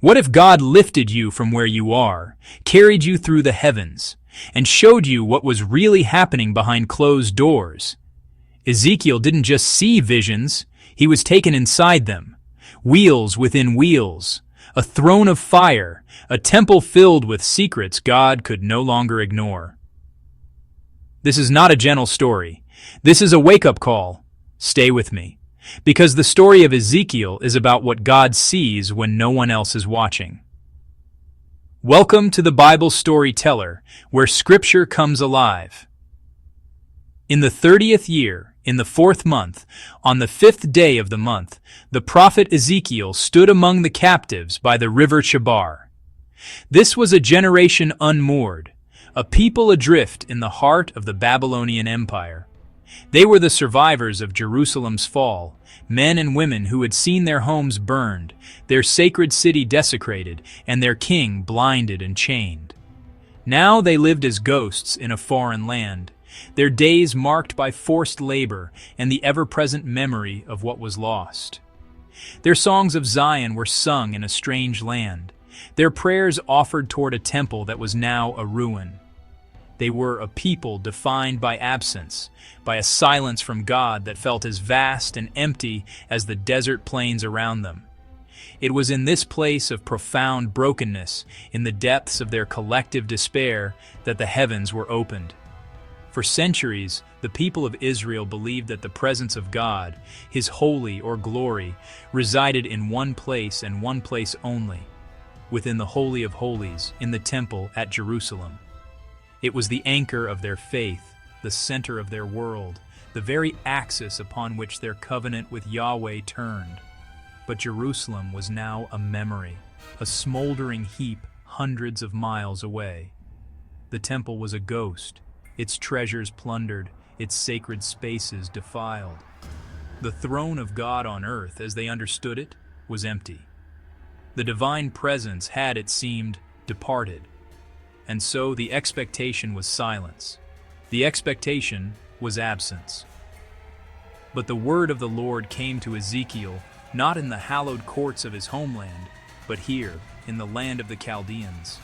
What if God lifted you from where you are, carried you through the heavens, and showed you what was really happening behind closed doors? Ezekiel didn't just see visions, he was taken inside them. Wheels within wheels, a throne of fire, a temple filled with secrets God could no longer ignore. This is not a gentle story. This is a wake-up call. Stay with me. Because the story of Ezekiel is about what God sees when no one else is watching. Welcome to the Bible Storyteller, where Scripture comes alive. In the 30th year, in the 4th month, on the 5th day of the month, the prophet Ezekiel stood among the captives by the river Chebar. This was a generation unmoored, a people adrift in the heart of the Babylonian Empire. They were the survivors of Jerusalem's fall, men and women who had seen their homes burned, their sacred city desecrated, and their king blinded and chained. Now they lived as ghosts in a foreign land, their days marked by forced labor and the ever-present memory of what was lost. Their songs of Zion were sung in a strange land, their prayers offered toward a temple that was now a ruin. They were a people defined by absence, by a silence from God that felt as vast and empty as the desert plains around them. It was in this place of profound brokenness, in the depths of their collective despair, that the heavens were opened. For centuries, the people of Israel believed that the presence of God, His holy or glory, resided in one place and one place only, within the Holy of Holies, in the temple at Jerusalem. It was the anchor of their faith, the center of their world, the very axis upon which their covenant with Yahweh turned. But Jerusalem was now a memory, a smoldering heap hundreds of miles away. The temple was a ghost, its treasures plundered, its sacred spaces defiled. The throne of God on earth, as they understood it, was empty. The divine presence had, it seemed, departed. And so the expectation was silence. The expectation was absence. But the word of the Lord came to Ezekiel, not in the hallowed courts of his homeland, but here, in the land of the Chaldeans.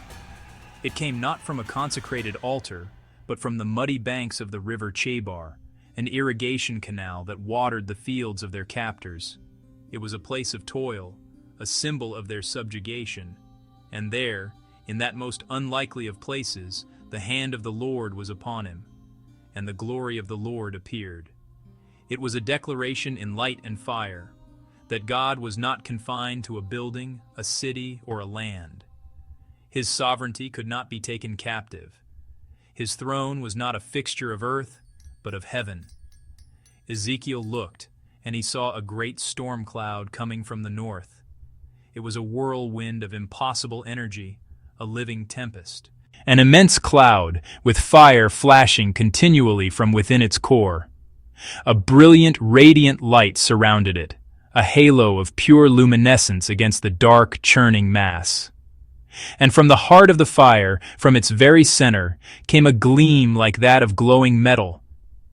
It came not from a consecrated altar, but from the muddy banks of the river Chebar, an irrigation canal that watered the fields of their captors. It was a place of toil, a symbol of their subjugation, and there, in that most unlikely of places, the hand of the Lord was upon him, and the glory of the Lord appeared. It was a declaration in light and fire, that God was not confined to a building, a city, or a land. His sovereignty could not be taken captive. His throne was not a fixture of earth, but of heaven. Ezekiel looked, and he saw a great storm cloud coming from the north. It was a whirlwind of impossible energy, a living tempest. An immense cloud, with fire flashing continually from within its core. A brilliant, radiant light surrounded it, a halo of pure luminescence against the dark, churning mass. And from the heart of the fire, from its very center, came a gleam like that of glowing metal,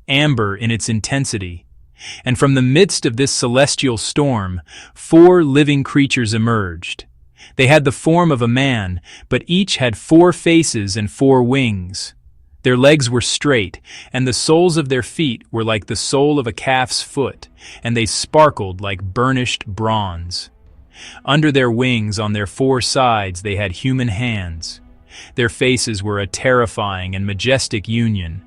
amber in its intensity. And from the midst of this celestial storm, 4 living creatures emerged. They had the form of a man, but each had 4 faces and 4 wings. Their legs were straight, and the soles of their feet were like the sole of a calf's foot, and they sparkled like burnished bronze. Under their wings, on their 4 sides, they had human hands. Their faces were a terrifying and majestic union,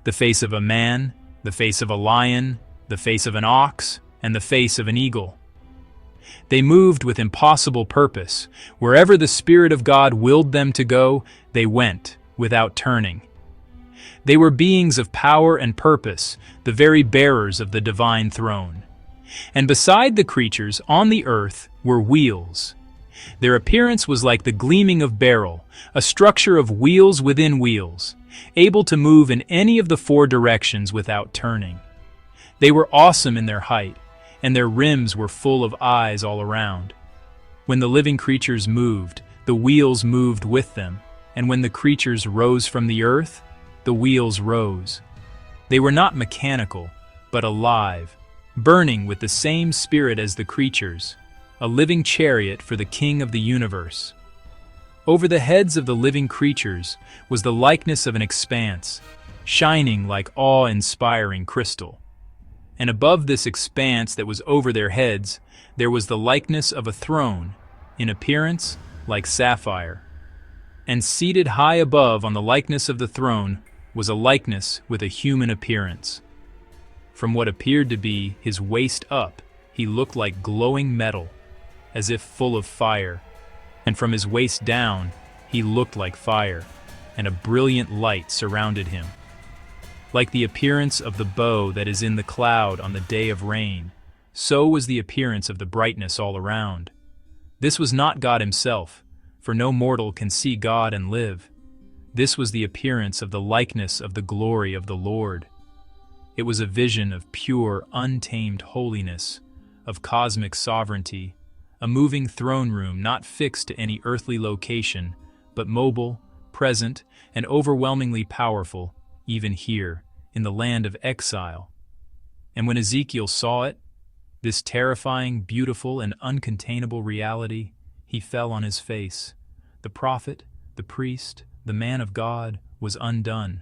the face of a man, the face of a lion, the face of an ox, and the face of an eagle. They moved with impossible purpose. Wherever the Spirit of God willed them to go, they went, without turning. They were beings of power and purpose, the very bearers of the divine throne. And beside the creatures, on the earth, were wheels. Their appearance was like the gleaming of beryl, a structure of wheels within wheels, able to move in any of the 4 directions without turning. They were awesome in their height, and their rims were full of eyes all around. When the living creatures moved, the wheels moved with them, and when the creatures rose from the earth, the wheels rose. They were not mechanical, but alive, burning with the same spirit as the creatures, a living chariot for the King of the universe. Over the heads of the living creatures was the likeness of an expanse, shining like awe-inspiring crystal. And above this expanse that was over their heads, there was the likeness of a throne, in appearance like sapphire. And seated high above on the likeness of the throne was a likeness with a human appearance. From what appeared to be his waist up, he looked like glowing metal, as if full of fire. And from his waist down, he looked like fire, and a brilliant light surrounded him. Like the appearance of the bow that is in the cloud on the day of rain, so was the appearance of the brightness all around. This was not God himself, for no mortal can see God and live. This was the appearance of the likeness of the glory of the Lord. It was a vision of pure, untamed holiness, of cosmic sovereignty, a moving throne room not fixed to any earthly location, but mobile, present, and overwhelmingly powerful, even here, in the land of exile. And when Ezekiel saw it, this terrifying, beautiful, and uncontainable reality, he fell on his face. The prophet, the priest, the man of God was undone.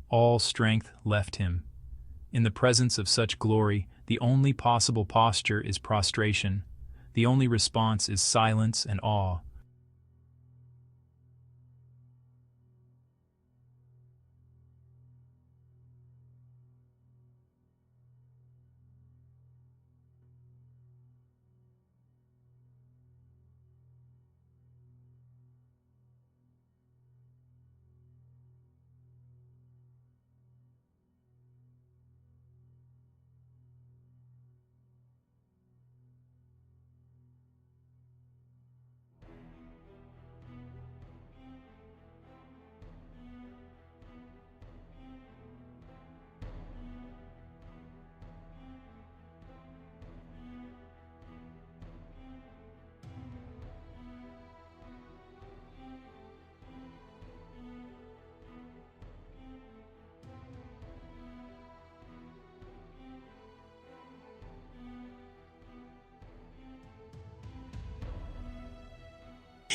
All strength left him. In the presence of such glory, the only possible posture is prostration. The only response is silence and awe.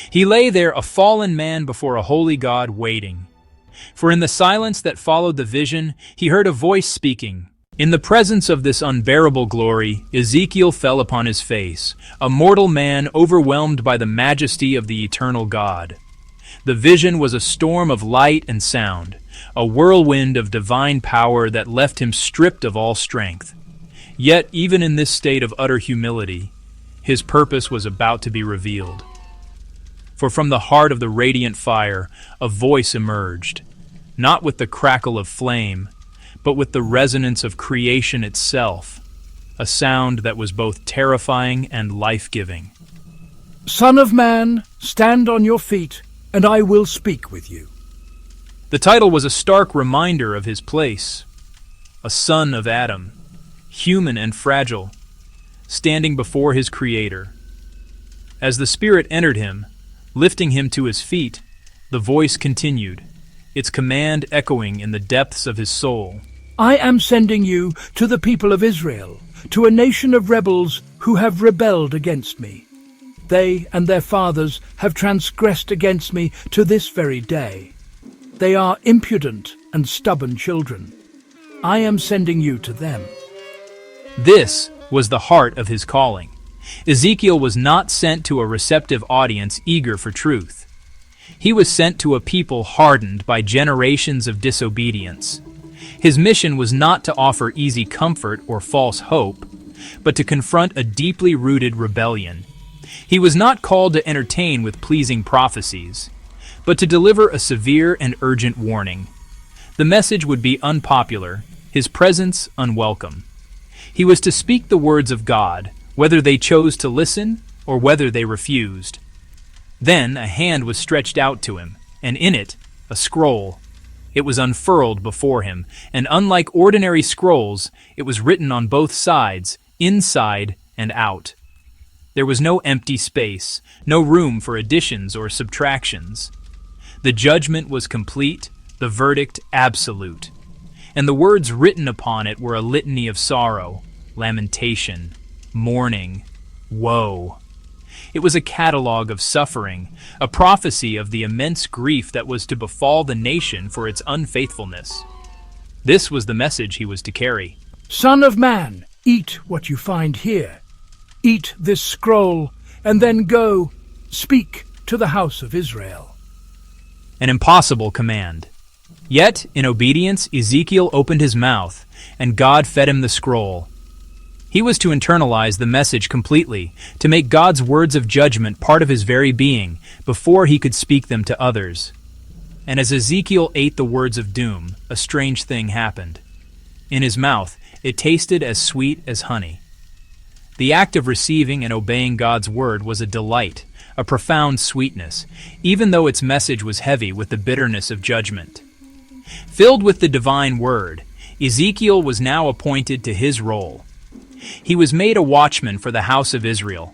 He lay there a fallen man before a holy God waiting. For in the silence that followed the vision, he heard a voice speaking. In the presence of this unbearable glory, Ezekiel fell upon his face, a mortal man overwhelmed by the majesty of the eternal God. The vision was a storm of light and sound, a whirlwind of divine power that left him stripped of all strength. Yet, even in this state of utter humility, his purpose was about to be revealed. For from the heart of the radiant fire, a voice emerged, not with the crackle of flame, but with the resonance of creation itself, a sound that was both terrifying and life-giving. Son of man, stand on your feet, and I will speak with you. The title was a stark reminder of his place, a son of Adam, human and fragile, standing before his Creator. As the Spirit entered him, lifting him to his feet, the voice continued, its command echoing in the depths of his soul. I am sending you to the people of Israel, to a nation of rebels who have rebelled against me. They and their fathers have transgressed against me to this very day. They are impudent and stubborn children. I am sending you to them. This was the heart of his calling. Ezekiel was not sent to a receptive audience eager for truth. He was sent to a people hardened by generations of disobedience. His mission was not to offer easy comfort or false hope, but to confront a deeply rooted rebellion. He was not called to entertain with pleasing prophecies, but to deliver a severe and urgent warning. The message would be unpopular, his presence unwelcome. He was to speak the words of God, whether they chose to listen or whether they refused. Then a hand was stretched out to him, and in it, a scroll. It was unfurled before him, and unlike ordinary scrolls, it was written on both sides, inside and out. There was no empty space, no room for additions or subtractions. The judgment was complete, the verdict absolute. And the words written upon it were a litany of sorrow, lamentation, mourning, woe. It was a catalog of suffering, a prophecy of the immense grief that was to befall the nation for its unfaithfulness. This was the message he was to carry. Son of man, eat what you find here. Eat this scroll, and then go, speak to the house of Israel. An impossible command. Yet, in obedience, Ezekiel opened his mouth, and God fed him the scroll. He was to internalize the message completely, to make God's words of judgment part of his very being, before he could speak them to others. And as Ezekiel ate the words of doom, a strange thing happened. In his mouth, it tasted as sweet as honey. The act of receiving and obeying God's word was a delight, a profound sweetness, even though its message was heavy with the bitterness of judgment. Filled with the divine word, Ezekiel was now appointed to his role. He was made a watchman for the house of Israel.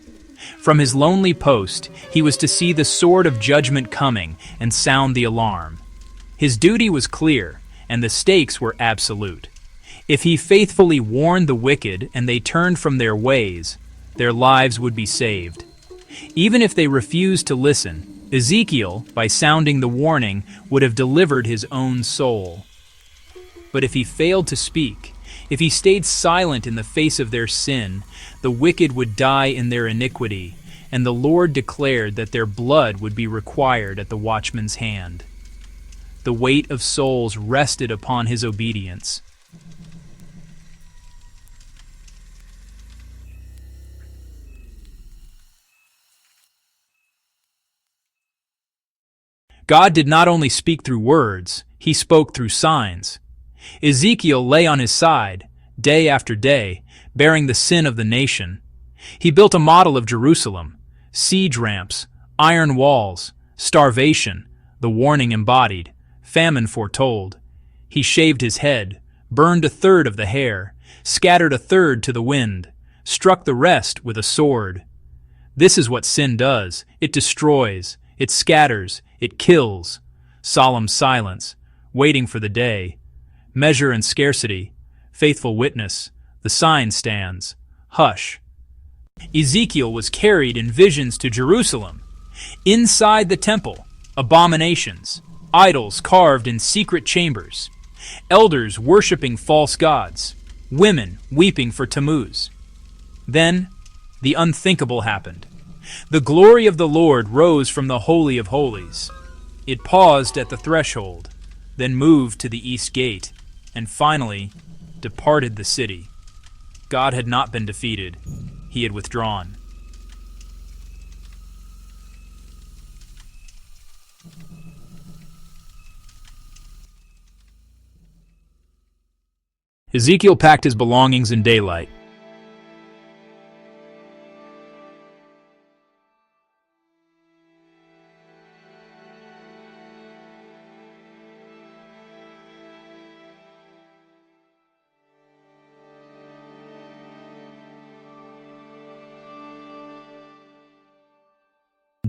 From his lonely post, he was to see the sword of judgment coming and sound the alarm. His duty was clear, and the stakes were absolute. If he faithfully warned the wicked and they turned from their ways, their lives would be saved. Even if they refused to listen, Ezekiel, by sounding the warning, would have delivered his own soul. But if he failed to speak, if he stayed silent in the face of their sin, the wicked would die in their iniquity, and the Lord declared that their blood would be required at the watchman's hand. The weight of souls rested upon his obedience. God did not only speak through words, he spoke through signs. Ezekiel lay on his side, day after day, bearing the sin of the nation. He built a model of Jerusalem, siege ramps, iron walls, starvation, the warning embodied, famine foretold. He shaved his head, burned a third of the hair, scattered a third to the wind, struck the rest with a sword. This is what sin does. It destroys, it scatters, it kills. Solemn silence, waiting for the day. Measure and scarcity, faithful witness, the sign stands. Hush. Ezekiel was carried in visions to Jerusalem. Inside the temple, abominations, idols carved in secret chambers, elders worshiping false gods, women weeping for Tammuz. Then, the unthinkable happened. The glory of the Lord rose from the Holy of Holies. It paused at the threshold, then moved to the east gate, and finally departed the city. God had not been defeated. He had withdrawn. Ezekiel packed his belongings in daylight.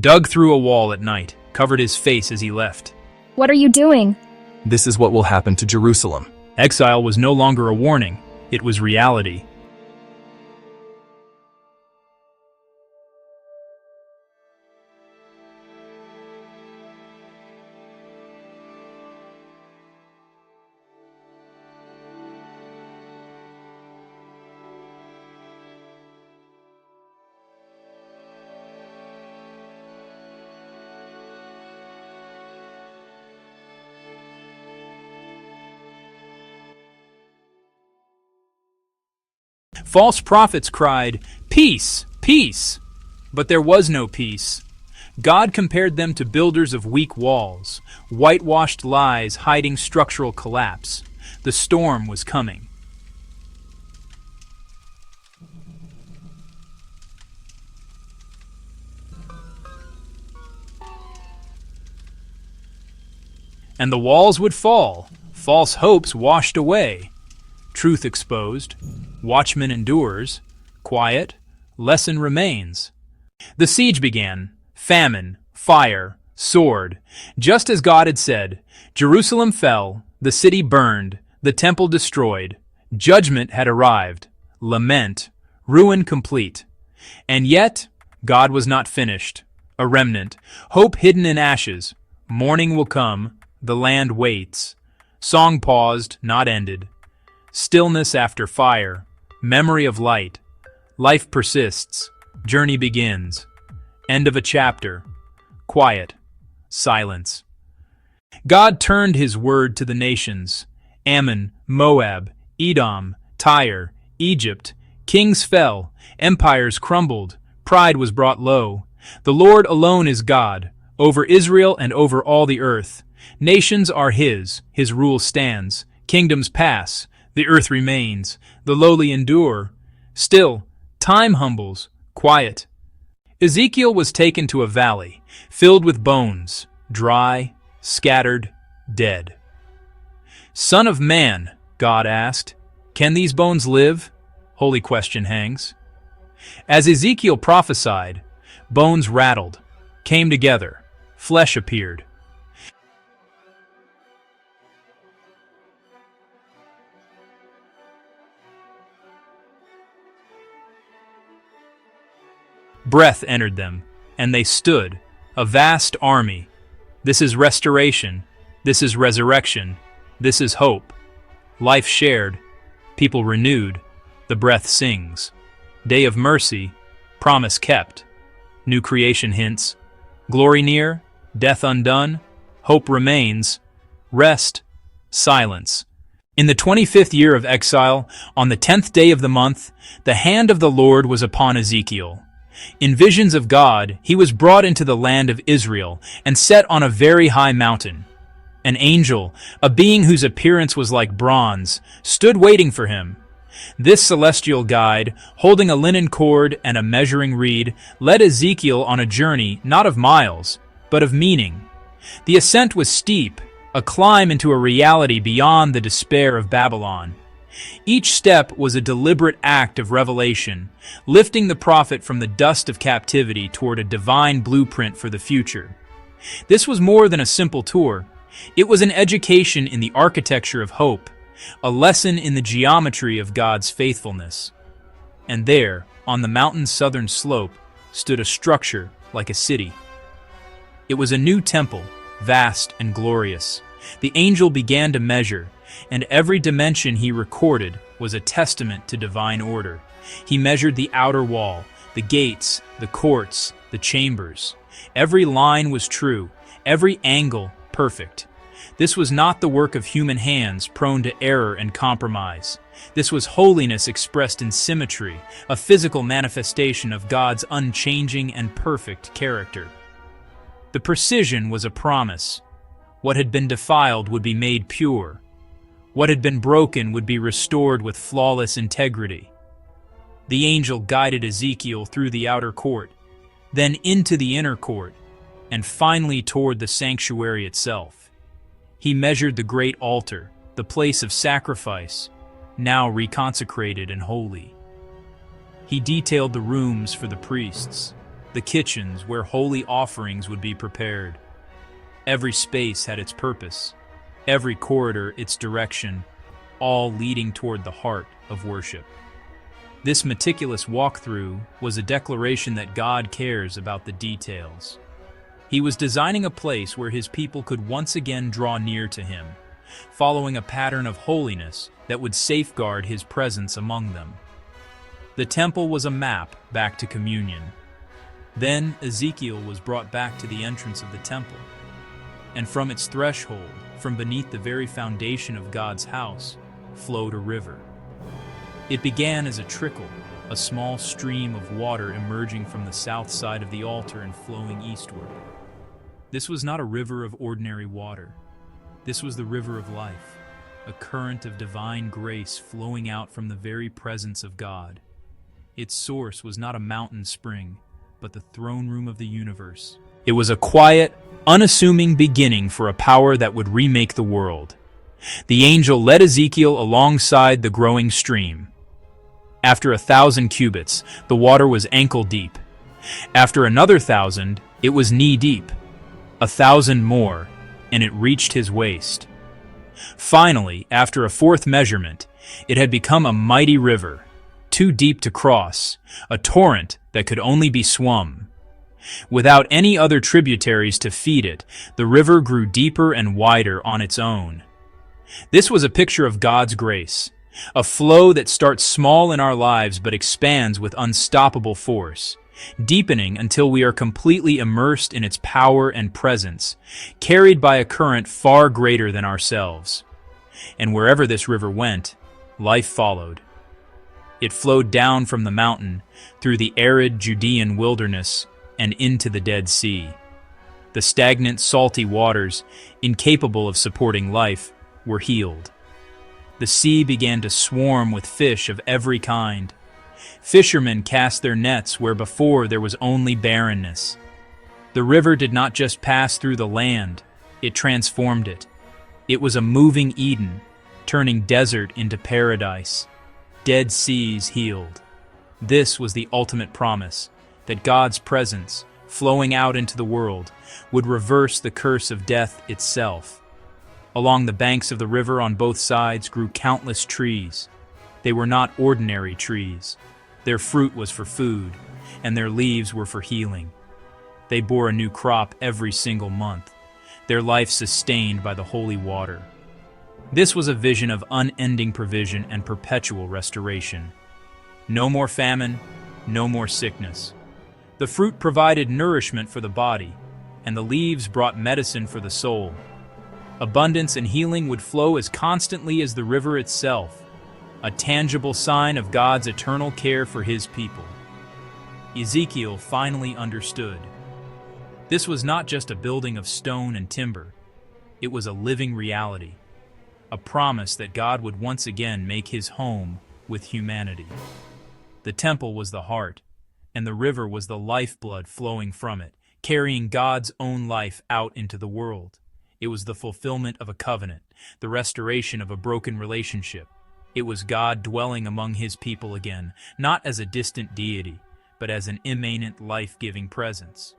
Dug through a wall at night, covered his face as he left. What are you doing? This is what will happen to Jerusalem. Exile was no longer a warning, it was reality. False prophets cried, "Peace, peace!" But there was no peace. God compared them to builders of weak walls, whitewashed lies hiding structural collapse. The storm was coming. And the walls would fall, false hopes washed away. Truth exposed, watchman endures, quiet, lesson remains. The siege began, famine, fire, sword. Just as God had said, Jerusalem fell, the city burned, the temple destroyed. Judgment had arrived, lament, ruin complete. And yet, God was not finished. A remnant. Hope hidden in ashes. Morning will come. The land waits. Song paused, not ended. Stillness after fire. Memory of light. Life persists. Journey begins. End of a chapter. Quiet. Silence. God turned his word to the nations. Ammon, Moab, Edom, Tyre, Egypt. Kings fell. Empires crumbled. Pride was brought low. The Lord alone is God, over Israel and over all the earth. Nations are his rule stands. Kingdoms pass, the earth remains. The lowly endure. Still, time humbles, quiet. Ezekiel was taken to a valley, filled with bones, dry, scattered, dead. Son of man, God asked, can these bones live? Holy question hangs. As Ezekiel prophesied, bones rattled, came together, flesh appeared. Breath entered them, and they stood, a vast army. This is restoration, this is resurrection, this is hope. Life shared, people renewed, the breath sings. Day of mercy, promise kept. New creation hints. Glory near, death undone, hope remains. Rest, silence. In the 25th year of exile, on the 10th day of the month, the hand of the Lord was upon Ezekiel. In visions of God, he was brought into the land of Israel and set on a very high mountain. An angel, a being whose appearance was like bronze, stood waiting for him. This celestial guide, holding a linen cord and a measuring reed, led Ezekiel on a journey not of miles, but of meaning. The ascent was steep, a climb into a reality beyond the despair of Babylon. Each step was a deliberate act of revelation, lifting the prophet from the dust of captivity toward a divine blueprint for the future. This was more than a simple tour. It was an education in the architecture of hope, a lesson in the geometry of God's faithfulness. And there, on the mountain's southern slope, stood a structure like a city. It was a new temple, vast and glorious. The angel began to measure, and every dimension he recorded was a testament to divine order. He measured the outer wall, the gates, the courts, the chambers. Every line was true, every angle perfect. This was not the work of human hands prone to error and compromise. This was holiness expressed in symmetry, a physical manifestation of God's unchanging and perfect character. The precision was a promise. What had been defiled would be made pure. What had been broken would be restored with flawless integrity. The angel guided Ezekiel through the outer court, then into the inner court, and finally toward the sanctuary itself. He measured the great altar, the place of sacrifice, now reconsecrated and holy. He detailed the rooms for the priests, the kitchens where holy offerings would be prepared. Every space had its purpose, every corridor its direction, all leading toward the heart of worship. This meticulous walkthrough was a declaration that God cares about the details. He was designing a place where his people could once again draw near to him, following a pattern of holiness that would safeguard his presence among them. The temple was a map back to communion. Then Ezekiel was brought back to the entrance of the temple, and from its threshold, from beneath the very foundation of God's house, flowed a river. It began as a trickle, a small stream of water emerging from the south side of the altar and flowing eastward. This was not a river of ordinary water. This was the river of life, a current of divine grace flowing out from the very presence of God. Its source was not a mountain spring, but the throne room of the universe. It was a quiet, unassuming beginning for a power that would remake the world. The angel led Ezekiel alongside the growing stream. After 1,000 cubits, the water was ankle deep. After another 1,000, it was knee deep. 1,000 more, and it reached his waist. Finally, after a fourth measurement, it had become a mighty river, too deep to cross, a torrent that could only be swum. Without any other tributaries to feed it, the river grew deeper and wider on its own. This was a picture of God's grace, a flow that starts small in our lives but expands with unstoppable force, deepening until we are completely immersed in its power and presence, carried by a current far greater than ourselves. And wherever this river went, life followed. It flowed down from the mountain, through the arid Judean wilderness, and into the Dead Sea. The stagnant, salty waters, incapable of supporting life, were healed. The sea began to swarm with fish of every kind. Fishermen cast their nets where before there was only barrenness. The river did not just pass through the land, it transformed it. It was a moving Eden, turning desert into paradise. Dead seas healed. This was the ultimate promise, that God's presence, flowing out into the world, would reverse the curse of death itself. Along the banks of the river on both sides grew countless trees. They were not ordinary trees. Their fruit was for food, and their leaves were for healing. They bore a new crop every single month, their life sustained by the holy water. This was a vision of unending provision and perpetual restoration. No more famine, no more sickness. The fruit provided nourishment for the body, and the leaves brought medicine for the soul. Abundance and healing would flow as constantly as the river itself, a tangible sign of God's eternal care for His people. Ezekiel finally understood. This was not just a building of stone and timber. It was a living reality, a promise that God would once again make His home with humanity. The temple was the heart, and the river was the lifeblood flowing from it, carrying God's own life out into the world. It was the fulfillment of a covenant, the restoration of a broken relationship. It was God dwelling among His people again, not as a distant deity, but as an immanent, life-giving presence.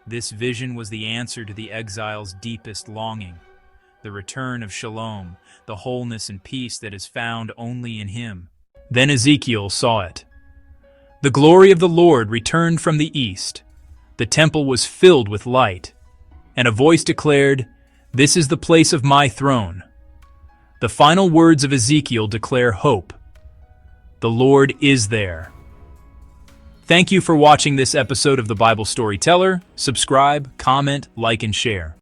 This vision was the answer to the exile's deepest longing, the return of shalom, the wholeness and peace that is found only in Him. Then Ezekiel saw it. The glory of the Lord returned from the east. The temple was filled with light, and a voice declared, "This is the place of my throne." The final words of Ezekiel declare hope. The Lord is there. Thank you for watching this episode of the Bible Storyteller. Subscribe, comment, like, and share.